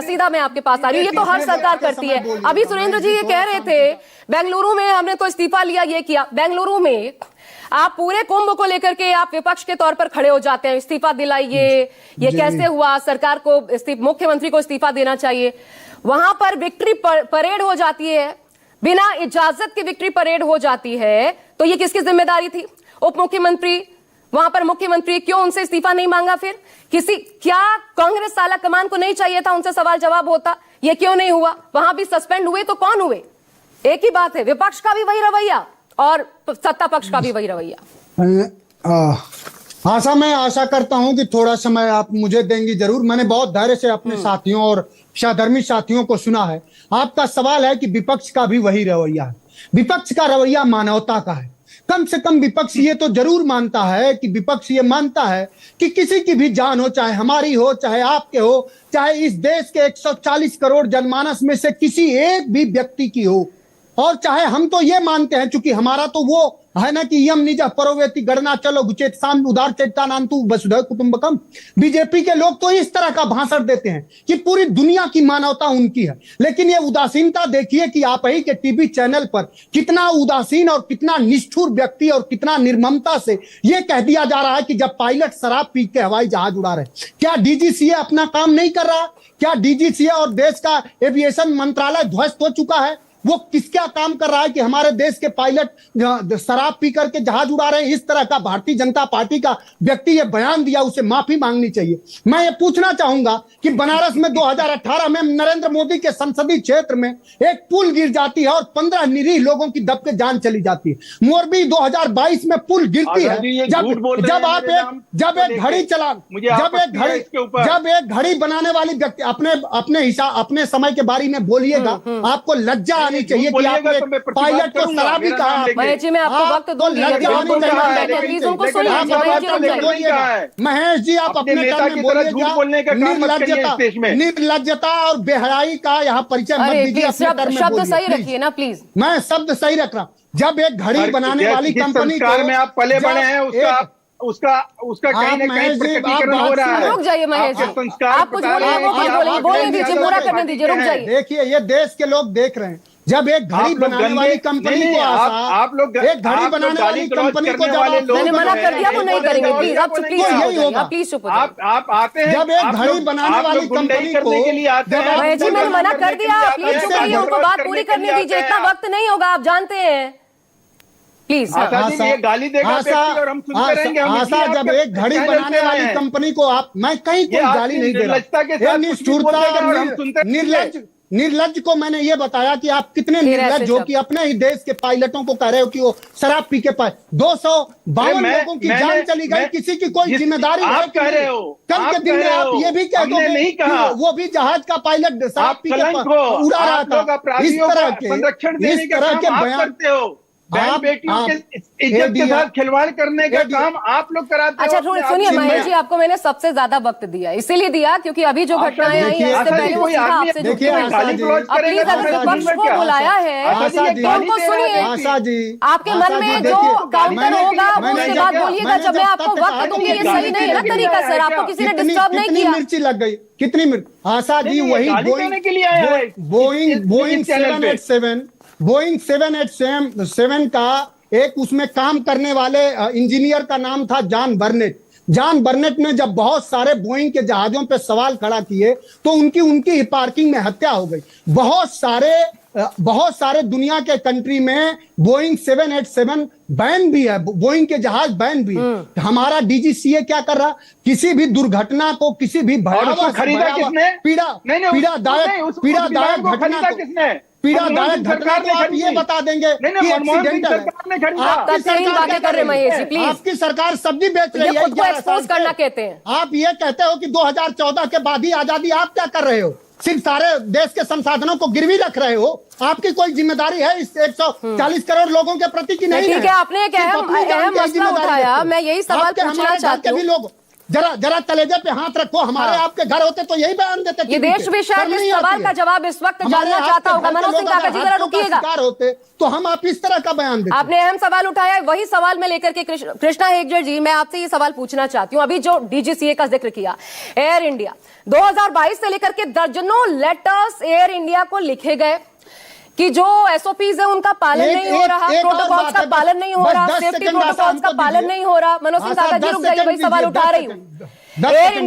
सीधा मैं आपके पास आ रही हूँ, ये तो हर सरकार करती है। अभी सुरेंद्र जी ये कह रहे थे बेंगलुरु में हमने तो इस्तीफा लिया, ये किया। बेंगलुरु में आप पूरे कुंभ को लेकर के आप विपक्ष के तौर पर खड़े हो जाते हैं, इस्तीफा दिलाइए, ये कैसे हुआ, सरकार को मुख्यमंत्री को इस्तीफा देना चाहिए। वहां पर विक्ट्री परेड हो जाती है, बिना इजाजत की विक्ट्री परेड हो जाती है, तो ये किसकी जिम्मेदारी थी? उप मुख्यमंत्री, वहां पर मुख्यमंत्री क्यों उनसे इस्तीफा नहीं मांगा? फिर क्या कांग्रेस आला कमान को नहीं चाहिए था उनसे सवाल जवाब होता? ये क्यों नहीं हुआ? वहां भी सस्पेंड हुए तो कौन हुए? एक ही बात है, विपक्ष का भी वही रवैया और सत्ता पक्ष का भी वही रवैया। आशा, मैं आशा करता हूं कि थोड़ा समय आप मुझे देंगी जरूर। मैंने बहुत धैर्य से अपने साथियों और सहधर्मी साथियों को सुना है। आपका सवाल है कि विपक्ष का भी वही रवैया है। विपक्ष का रवैया मानवता का है। कम से कम विपक्ष ये तो जरूर मानता है कि विपक्ष ये मानता है कि किसी की भी जान हो, चाहे हमारी हो, चाहे आपके हो, चाहे इस देश के 140 करोड़ जनमानस में से किसी एक भी व्यक्ति की हो, और चाहे हम तो ये मानते हैं, चूंकि हमारा तो वो है ना कि यम निज परोवेति गणना चलो गुचेत साम उदार चेतानांतु वसुधैव कुटुंबकम। बीजेपी के लोग तो इस तरह का भाषण देते हैं कि पूरी दुनिया की मानवता उनकी है, लेकिन ये उदासीनता देखिए कि आप ही के टीवी चैनल पर कितना उदासीन और कितना निष्ठुर व्यक्ति और कितना निर्ममता से ये कह दिया जा रहा है कि जब पायलट शराब पी के हवाई जहाज उड़ा रहे, क्या डीजीसीए अपना काम नहीं कर रहा? क्या डीजीसीए और देश का एविएशन मंत्रालय ध्वस्त हो चुका है? वो किसका काम कर रहा है कि हमारे देश के पायलट शराब पी करके जहाज उड़ा रहे हैं? इस तरह का भारतीय जनता पार्टी का व्यक्ति ये बयान दिया, उसे माफी मांगनी चाहिए। मैं ये पूछना चाहूंगा कि बनारस में 2018 में नरेंद्र मोदी के संसदीय क्षेत्र में एक पुल गिर जाती है और 15 निरीह लोगों की दब के जान चली जाती है। मोरबी 2022 में पुल गिरती है। जब एक घड़ी बनाने वाली व्यक्ति अपने समय के बारे में बोलिएगा, आपको लज्जा आनी चाहिए कि आपने पायलट को शराबी कहा। महेश जी, मैं आपको वक्त दूंगी। महेश जी, आप अपने टर्म में बोलिएगा। निर्लज्जता और बेहयाई का यहाँ परिचय मत दीजिए। शब्द सही रखिए ना प्लीज। मैं शब्द सही रख रहा हूँ। जब एक घड़ी बनाने वाली कंपनी को में आप पले बड़े हैं, उसका कहीं ना कहीं प्रकटीकरण हो रहा है। रुक जाइए महेश जी, आप कुछ बोलिए दीजिए, पूरा करने दीजिए, रुक जाइए। देखिए, ये देश के लोग देख रहे हैं। जब एक घड़ी बनाने वाली कंपनी को आप लोग एक घड़ी बनाने वाली कंपनी को मैंने मना कर दिया, वो नहीं करेंगे। प्लीज आप प्लीज यही होगा। प्लीज चुप आप आते हैं जब एक घड़ी बनाने वाली कंपनी को महेश जी, मैंने मना कर दिया। प्लीज चुप रहिए, उनको बात पूरी करने दीजिए। इतना वक्त नहीं होगा, आप जानते हैं। प्लीज गाली देगा और हम सुनते रहेंगे। आशा, जब एक घड़ी बनाने वाली कंपनी को मैं कहीं कोई गाली नहीं दे रहा। निर्लज को मैंने ये बताया कि आप कितने निर्लज हो कि अपने ही देश के पायलटों को कह रहे हो कि वो शराब पी के पाए। 252 लोगों की जान चली गई, किसी की कोई जिम्मेदारी आप कह रहे हो। कल के दिन में आप ये भी कह दो नहीं कहा वो भी जहाज का पायलट शराब पी के उड़ा रहा था। इस तरह के बयान करते हो। बेटियों के इज्जत के साथ खिलवाड़ करने का काम आप लोग कराते हो। अच्छा सुनिए महेश जी, आपको मैंने सबसे ज्यादा वक्त दिया, इसीलिए दिया क्योंकि अभी जो घटनाएं आई हैं इससे पहले वो सीधा आपसे जुड़ी हुई। प्लीज अगर विपक्ष को बुलाया है तो उनको सुनिए। आपके मन में जो काउंटर होगा वो उसके बाद बोलिएगा। जब मैं आपको वक्त दूंगी, ये सही नहीं है ना तरीका सर। आपको किसी ने डिस्टर्ब नहीं किया। मिर्ची लग गई कितनी मिर्च? आशा जी, वही बोइंग 787 का एक उसमें काम करने वाले इंजीनियर का नाम था जॉन बर्नेट ने जब बहुत सारे बोइंग के जहाजों पे सवाल खड़ा किए तो उनकी पार्किंग में हत्या हो गई। बहुत सारे दुनिया के कंट्री में बोइंग 787 बैन भी है, बोइंग के जहाज बैन भी है। हमारा डीजीसीए क्या कर रहा? किसी भी दुर्घटना को, किसी भी भयावह पीड़ादायक घटना को आप ये बता देंगे कि एक्सीडेंट है। आपकी सरकार सब्जी बेच रही है, एक्सपोज करना कहते हैं। आप ये कहते हो कि 2014 के बाद ही आजादी। आप क्या कर रहे हो? सिर्फ सारे देश के संसाधनों को गिरवी रख रहे हो। आपकी कोई जिम्मेदारी है इस 140 करोड़ लोगों के प्रति की नहीं? ठीक है, आपने एक अहम मसला उठाया। मैं यही सवाल पूछना चाहती हूँ। जरा तलेजे पे हाथ रखो। हमारे आपके घर होते तो यही बयान देते। ये देश भी शायद इस सवाल का जवाब इस वक्त जानना चाहता होगा। मनोज सिंह काका जी, जरा रुकिएगा। होते तो हम आप इस तरह का बयान देते। आपने अहम सवाल उठाया है, वही सवाल मैं लेकर के कृष्णा हेगड़े जी, मैं आपसे ये सवाल पूछना चाहती हूँ। अभी जो डीजीसीए का जिक्र किया, एयर इंडिया 2022 से लेकर के दर्जनों लेटर्स एयर इंडिया को लिखे गए कि जो एसओपीज है उनका पालन नहीं हो रहा, प्रोटोकॉल्स का पालन नहीं हो रहा, सेफ्टी प्रोटोकॉल्स का पालन नहीं हो रहा। मनोज सिंह काका जी रुक जाइए, वही सवाल उठा रही हूँ। Air India